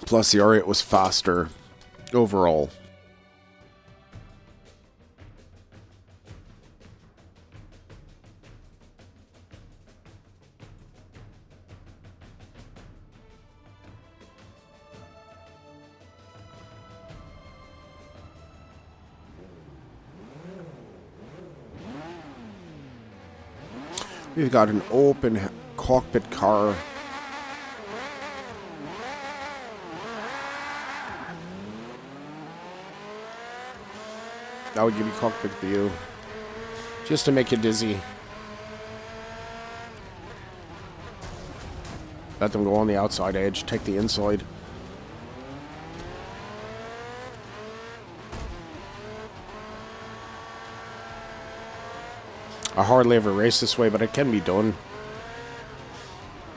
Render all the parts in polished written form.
Plus, the R8 was faster overall. We've got an open cockpit car. That would give you cockpit view. Just to make you dizzy. Let them go on the outside edge. Take the inside. I hardly ever race this way, but it can be done.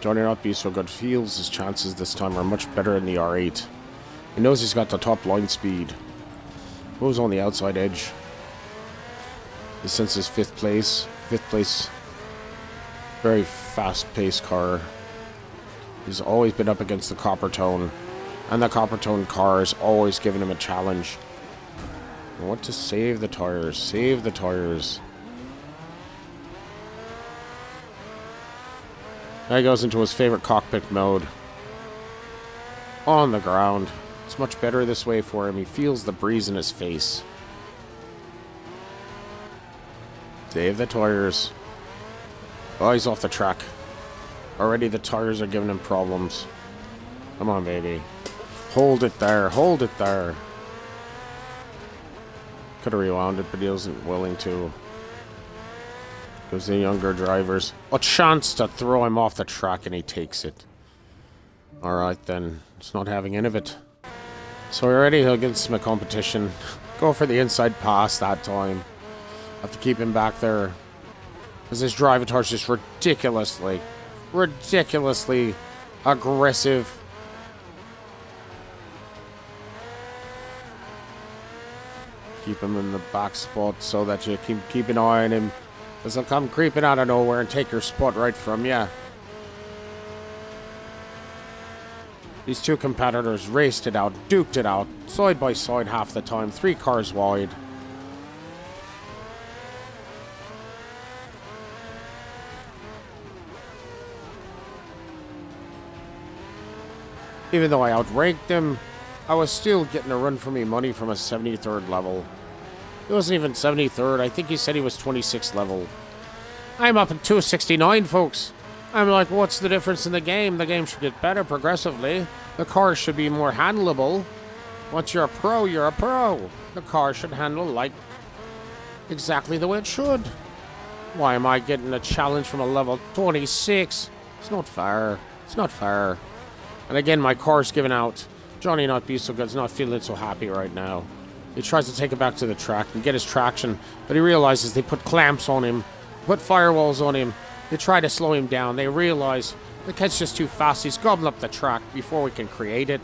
Johnny Not Be So Good feels his chances this time are much better in the R8. He knows he's got the top line speed. Moves on the outside edge. He senses fifth place. Fifth place. Very fast-paced car. He's always been up against the Copper Tone. And the Copper Tone car has always given him a challenge. I want to save the tires. Save the tires. Now he goes into his favorite cockpit mode. On the ground. It's much better this way for him. He feels the breeze in his face. Save the tires. Oh, he's off the track. Already the tires are giving him problems. Come on, baby. Hold it there. Hold it there. Could have rewound it, but he wasn't willing to. Gives the younger drivers a chance to throw him off the track, and he takes it. Alright then. It's not having any of it. So already he'll get some competition. Go for the inside pass that time. Have to keep him back there. Because his drive is just ridiculously aggressive. Keep him in the back spot so that you keep an eye on him. Because he'll come creeping out of nowhere and take your spot right from you. These two competitors raced it out, duked it out, side by side half the time, 3 cars wide. Even though I outranked him, I was still getting a run for me money from a 73rd level. He wasn't even 73rd, I think he said he was 26th level. I'm up at 269, folks. I'm like, what's the difference in the game? The game should get better progressively. The car should be more handleable. Once you're a pro, you're a pro. The car should handle like exactly the way it should. Why am I getting a challenge from a level 26? It's not fair. It's not fair. And again, my car's giving out. Johnny Not Be So Good's not feeling so happy right now. He tries to take it back to the track and get his traction, but he realizes they put clamps on him, put firewalls on him. They try to slow him down. They realize the kid's just too fast. He's gobbling up the track before we can create it.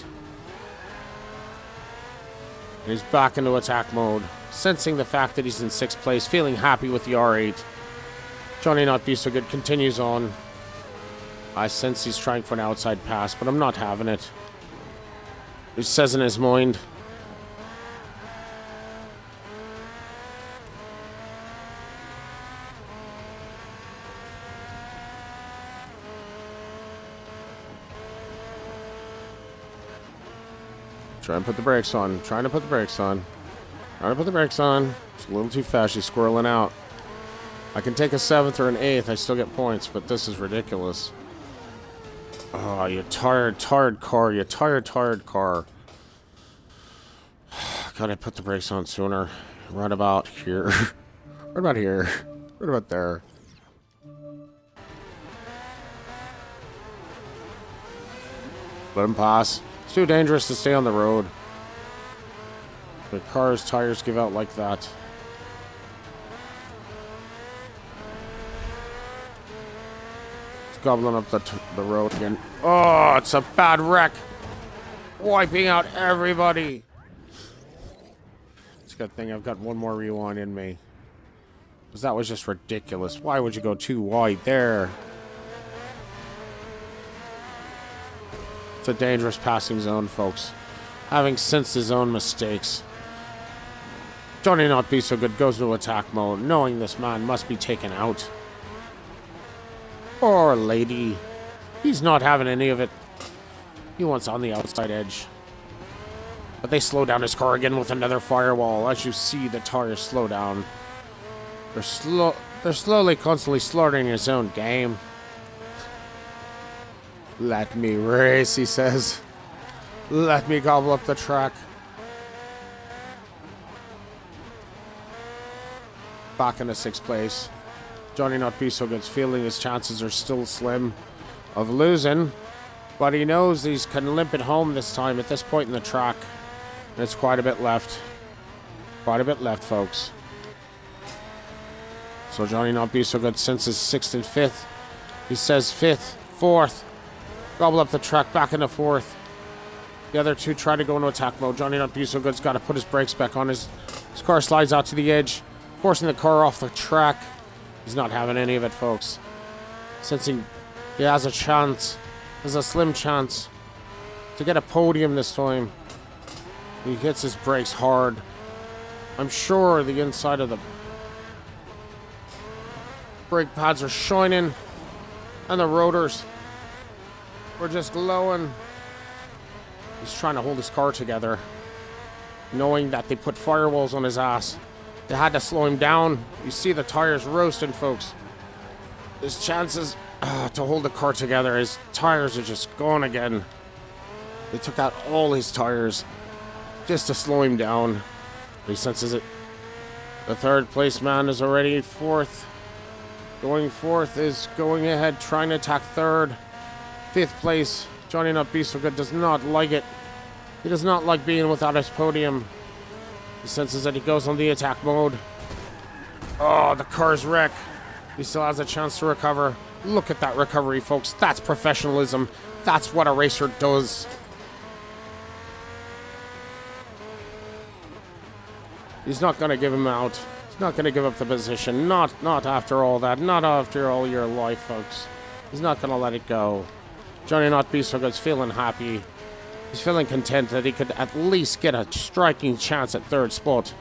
And he's back into attack mode, sensing the fact that he's in 6th place, feeling happy with the R8. Johnny Not Be So Good continues on. I sense he's trying for an outside pass, but I'm not having it. He says in his mind. Trying to put the brakes on. Trying to put the brakes on. Trying to put the brakes on. It's a little too fast. She's squirreling out. I can take a 7th or an 8th. I still get points, but this is ridiculous. Oh, you tired car. You tired car. Gotta put the brakes on sooner. Right about here. Right about here. Right about there. Let him pass. It's too dangerous to stay on the road. The car's tires give out like that. It's gobbling up the road again. Oh, it's a bad wreck. Wiping out everybody. It's a good thing I've got one more rewind in me. Because that was just ridiculous. Why would you go too wide there? It's a dangerous passing zone, folks. Having sensed his own mistakes, Johnny Not Be So Good goes into attack mode, knowing this man must be taken out. Poor lady. He's not having any of it. He wants on the outside edge. But they slow down his car again with another firewall. As you see, the tires slow down. They're slowly, constantly slaughtering his own game. Let me race, he says. Let me gobble up the track. Back into 6th place. Johnny Not Be So Good's feeling his chances are still slim of losing. But he knows he can limp it home this time at this point in the track. And it's quite a bit left. Quite a bit left, folks. So Johnny Not Be So Good senses 6th and 5th. He says 5th, 4th. Gobble up the track, back into 4th. The other two try to go into attack mode. Johnny Not Be So Good's got to put his brakes back on. His car slides out to the edge, forcing the car off the track. He's not having any of it, folks. Sensing he has a chance. There's a slim chance to get a podium this time. He hits his brakes hard. I'm sure the inside of the brake pads are shining and the rotors were just glowing. He's trying to hold his car together, knowing that they put firewalls on his ass. They had to slow him down. You see the tires roasting, folks. His chances to hold the car together, his tires are just gone again. They took out all his tires just to slow him down. He senses it. The 3rd place man is already 4th. Going 4th is going ahead, trying to attack 3rd. 5th place, Johnny Not Be So Good does not like it. He does not like being without his podium. He senses that he goes on the attack mode. Oh, the car's wrecked. He still has a chance to recover. Look at that recovery, folks. That's professionalism. That's what a racer does. He's not going to give him out. He's not going to give up the position. Not after all that. Not after all your life, folks. He's not going to let it go. Johnny Not Be So Good's feeling happy. He's feeling content that he could at least get a striking chance at 3rd spot.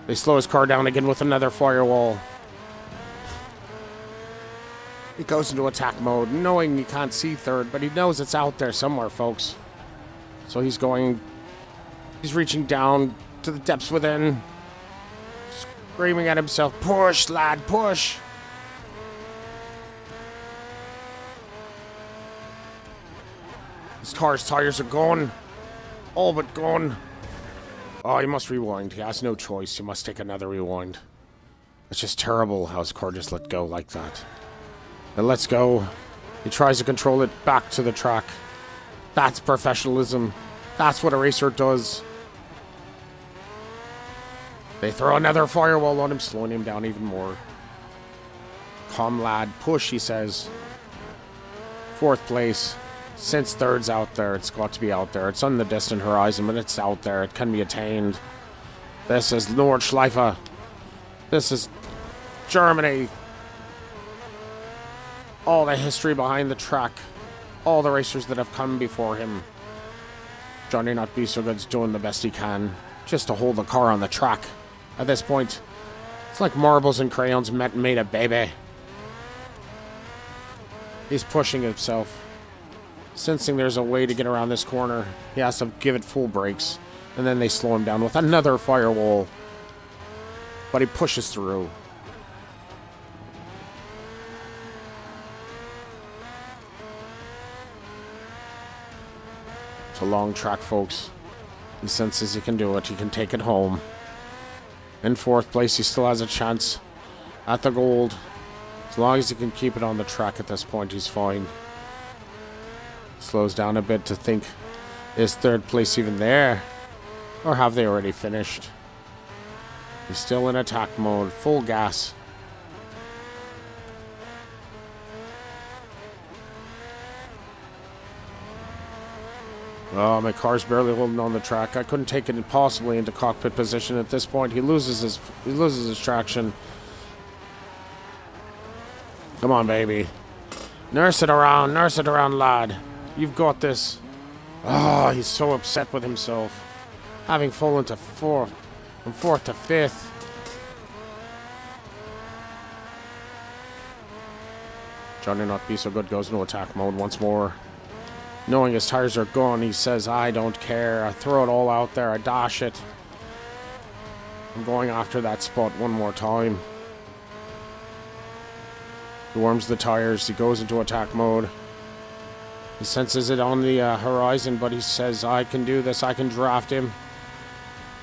They slow his car down again with another firewall. He goes into attack mode, knowing he can't see 3rd, but he knows it's out there somewhere, folks. So he's reaching down to the depths within, screaming at himself, "Push, lad, push!" His car's tires are gone. All but gone. Oh, he must rewind. He has no choice. He must take another rewind. It's just terrible how his car just let go like that. It lets go. He tries to control it back to the track. That's professionalism. That's what a racer does. They throw another firewall on him, slowing him down even more. "Come, lad, push," he says. 4th place. Since 3rd's out there, it's got to be out there. It's on the distant horizon, but it's out there. It can be attained. This is Nordschleife. This is Germany. All the history behind the track. All the racers that have come before him. Johnny Not Be So Good's doing the best he can just to hold the car on the track. At this point, it's like marbles and crayons made a baby. He's pushing himself. Sensing there's a way to get around this corner, he has to give it full brakes, and then they slow him down with another firewall. But he pushes through. It's a long track, folks. He senses he can do it. He can take it home. In 4th place, he still has a chance at the gold. As long as he can keep it on the track at this point, he's fine. Slows down a bit to think, is 3rd place even there? Or have they already finished? He's still in attack mode, full gas. Oh, my car's barely holding on the track. I couldn't take it possibly into cockpit position at this point. He loses his traction. Come on, baby. Nurse it around, lad. You've got this. Oh, he's so upset with himself. Having fallen to fourth, from fourth to fifth. Johnny Not Be So Good goes into attack mode once more. Knowing his tires are gone, he says, I don't care. I throw it all out there. I dash it. I'm going after that spot one more time. He warms the tires. He goes into attack mode. He senses it on the horizon, but he says, I can do this. I can draft him.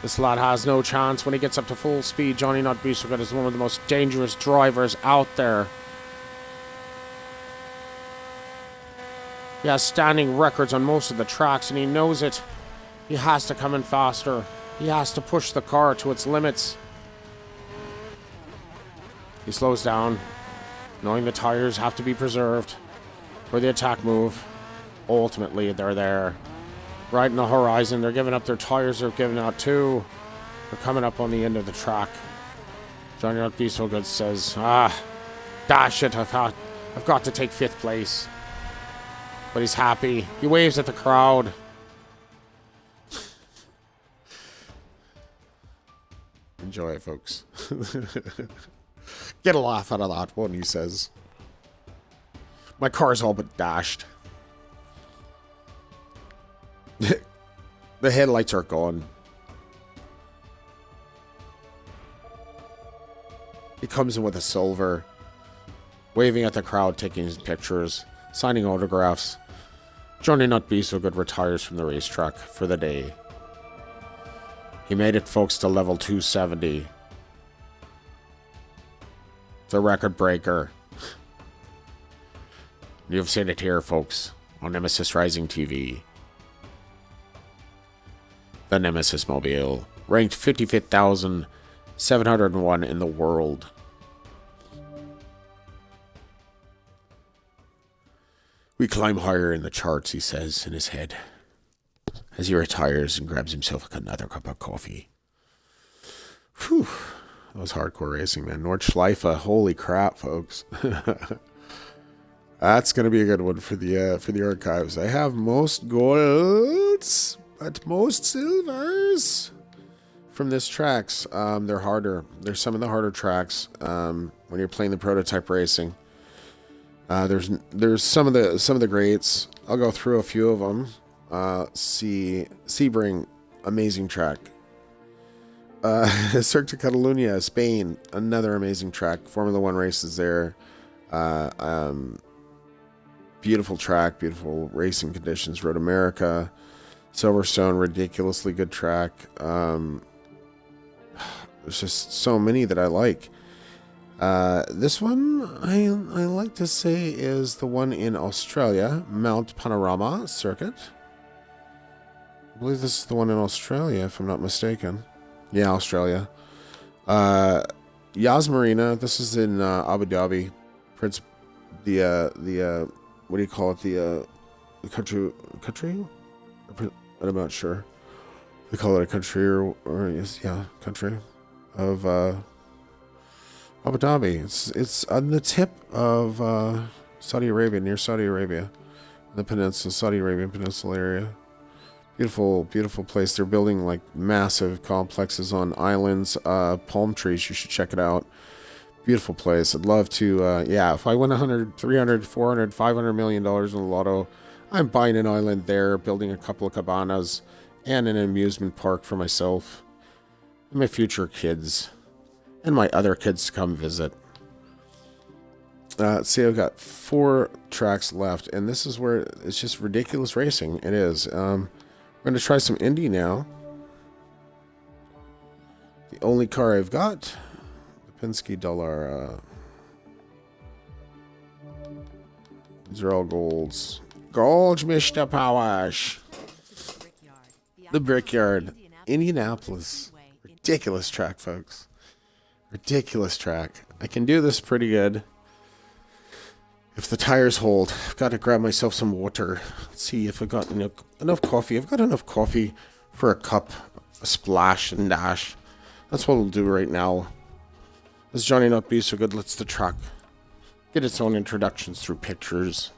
This lad has no chance. When he gets up to full speed, Johnny Not Be So Good is one of the most dangerous drivers out there. He has standing records on most of the tracks, and he knows it. He has to come in faster. He has to push the car to its limits. He slows down, knowing the tires have to be preserved for the attack move. Ultimately, they're there. Right in the horizon, they're giving up their tires. They're giving out too. They're coming up on the end of the track. Johnny Not Be So Good says, dash it, I've got to take 5th place. But he's happy. He waves at the crowd. Enjoy it, folks. Get a laugh out of that one, he says. My car's all but dashed. The headlights are gone. He comes in with a silver, waving at the crowd, taking his pictures, signing autographs. Johnny Not Be So Good retires from the racetrack for the day. He made it, folks, to level 270. It's a record breaker. You've seen it here, folks, on Nemesis Rising TV. The Nemesis Mobile, ranked 55,701 in the world. We climb higher in the charts, he says in his head, as he retires and grabs himself another cup of coffee. Whew. That was hardcore racing, man. Nordschleife, holy crap, folks. That's going to be a good one for the archives. I have most golds, but most silvers from this tracks. They're harder. They're some of the harder tracks when you're playing the prototype racing. There's some of the greats. I'll go through a few of them. Sebring, amazing track. Cirque de Catalunya, Spain, another amazing track. Formula One races there. Beautiful track, beautiful racing conditions. Road America, Silverstone, ridiculously good track. There's just so many that I like. This one I like to say is the one in Australia, Mount Panorama Circuit. I believe this is the one in Australia, if I'm not mistaken. Yeah, Australia. Yas Marina. This is in Abu Dhabi. What do you call it? The country? I'm not sure. They call it a country or country of Abu Dhabi. It's on the tip of Saudi Arabia, near Saudi Arabia, the peninsula, Saudi Arabian Peninsula area. Beautiful, beautiful place. They're building like massive complexes on islands, palm trees. You should check it out. Beautiful place. I'd love to, if I win 100, 300, 400, 500 million dollars in the lotto, I'm buying an island there, building a couple of cabanas and an amusement park for myself and my future kids and my other kids to come visit. See, I've got 4 tracks left, and this is where it's just ridiculous racing. It is. We're going to try some Indy now. The only car I've got, the Penske Dallara. These are all golds. Gold, Mr. Powers. The Brickyard, Indianapolis. Ridiculous track, folks. Ridiculous track. I can do this pretty good. If the tires hold, I've got to grab myself some water. Let's see if I've got enough coffee. I've got enough coffee for a cup, a splash and dash. That's what we'll do right now. As Johnny Not Be So Good lets the track get its own introductions through pictures.